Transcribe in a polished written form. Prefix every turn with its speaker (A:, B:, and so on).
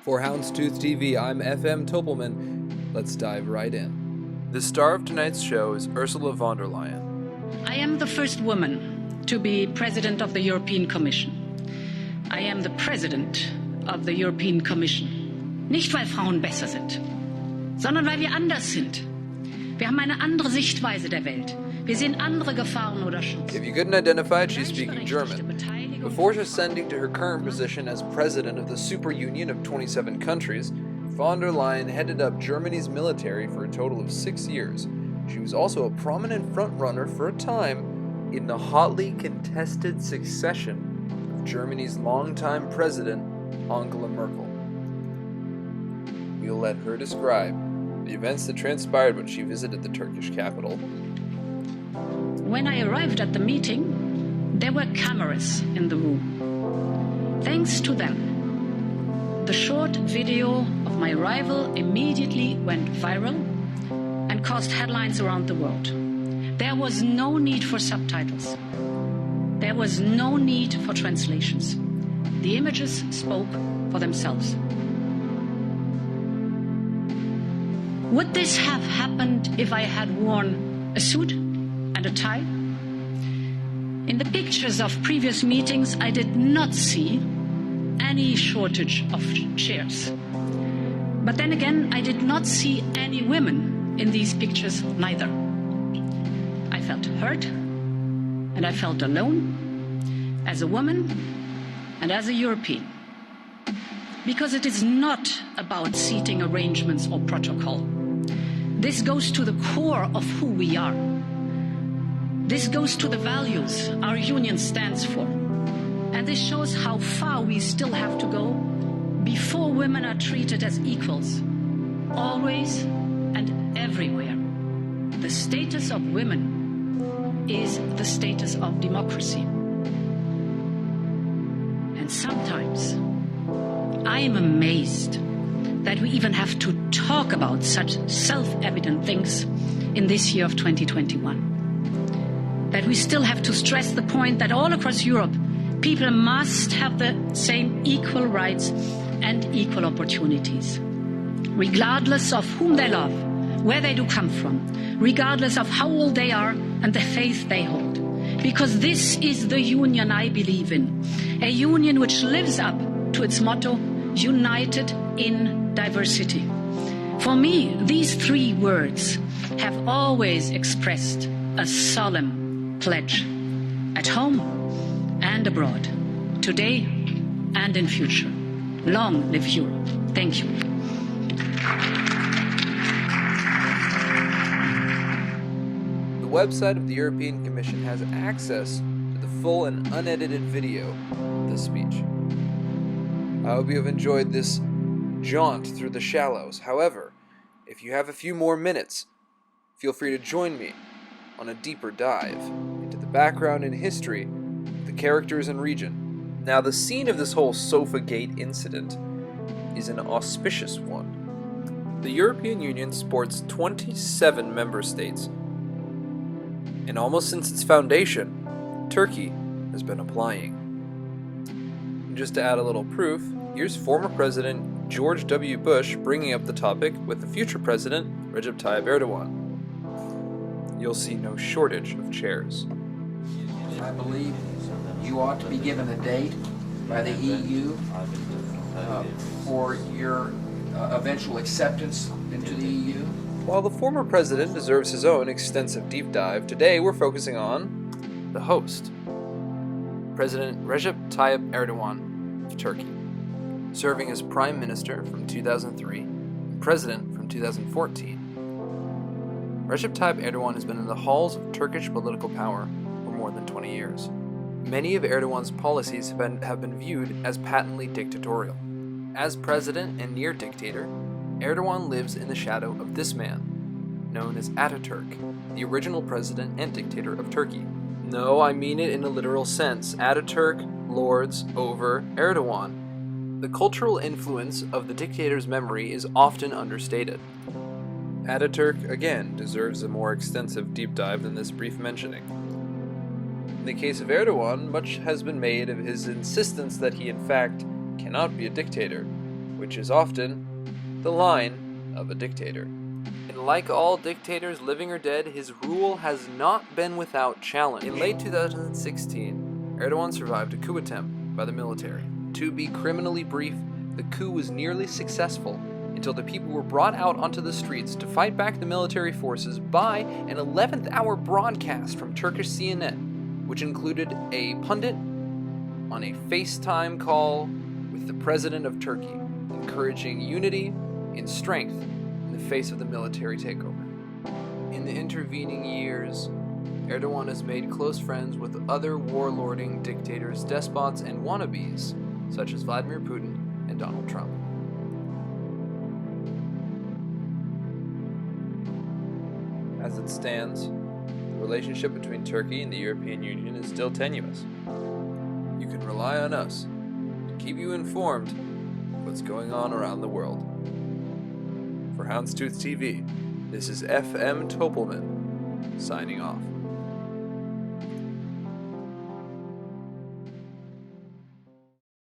A: For HOUNDSTOOTH TV, I'm FM Töpelmann. Let's dive right in. The star of tonight's show is Ursula von der Leyen.
B: I am the first woman to be president of the European Commission. I am the president of the European Commission. Nicht, weil Frauen besser sind, sondern weil wir anders sind. Wir haben eine andere Sichtweise der Welt. Wir sehen andere Gefahren oder Chancen.
A: If you couldn't identify it, she's speaking German. Before ascending to her current position as president of the super union of 27 countries, von der Leyen headed up Germany's military for a total of 6 years. She was also a prominent frontrunner for a time in the hotly contested succession of Germany's longtime president, Angela Merkel. We'll let her describe the events that transpired when she visited the Turkish capital.
B: When I arrived at the meeting, there were cameras in the room. Thanks to them, the short video of my arrival immediately went viral and caused headlines around the world. There was no need for subtitles. There was no need for translations. The images spoke for themselves. Would this have happened if I had worn a suit and a tie? In the pictures of previous meetings, I did not see any shortage of chairs. But then again, I did not see any women in these pictures neither. I felt hurt and I felt alone as a woman and as a European. Because it is not about seating arrangements or protocol. This goes to the core of who we are. This goes to the values our union stands for. And this shows how far we still have to go before women are treated as equals, always and everywhere. The status of women is the status of democracy. And sometimes I am amazed that we even have to talk about such self-evident things in this year of 2021. That we still have to stress the point that all across Europe, people must have the same equal rights and equal opportunities, regardless of whom they love, where they do come from, regardless of how old they are and the faith they hold. Because this is the union I believe in, a union which lives up to its motto, united in diversity. For me, these 3 words have always expressed a solemn pledge, at home and abroad, today and in future. Long live Europe. Thank you.
A: The website of the European Commission has access to the full and unedited video of this speech. I hope you have enjoyed this jaunt through the shallows. However, if you have a few more minutes, feel free to join me on a deeper dive into the background and history of the characters and region. Now, the scene of this whole SOFAGATE incident is an auspicious one. The European Union sports 27 member states, and almost since its foundation, Turkey has been applying. And just to add a little proof, here's former President George W. Bush bringing up the topic with the future President Recep Tayyip Erdogan. You'll see no shortage of chairs.
C: I believe you ought to be given a date by the EU for your eventual acceptance into the EU.
A: While the former president deserves his own extensive deep dive, today we're focusing on the host, President Recep Tayyip Erdogan of Turkey, serving as Prime Minister from 2003 and President from 2014. Recep Tayyip Erdogan has been in the halls of Turkish political power for more than 20 years. Many of Erdogan's policies have been viewed as patently dictatorial. As president and near dictator, Erdogan lives in the shadow of this man, known as Ataturk, the original president and dictator of Turkey. No, I mean it in a literal sense. Ataturk lords over Erdogan. The cultural influence of the dictator's memory is often understated. Ataturk, again, deserves a more extensive deep dive than this brief mentioning. In the case of Erdogan, much has been made of his insistence that he in fact cannot be a dictator, which is often the line of a dictator. And like all dictators, living or dead, his rule has not been without challenge. In late 2016, Erdogan survived a coup attempt by the military. To be criminally brief, the coup was nearly successful until the people were brought out onto the streets to fight back the military forces by an 11th hour broadcast from Turkish CNN, which included a pundit on a FaceTime call with the president of Turkey, encouraging unity and strength in the face of the military takeover. In the intervening years, Erdogan has made close friends with other warlording dictators, despots, and wannabes, such as Vladimir Putin and Donald Trump. As it stands, the relationship between Turkey and the European Union is still tenuous. You can rely on us to keep you informed of what's going on around the world. For HOUNDSTOOTH TV, this is FM Töpelmann, signing off.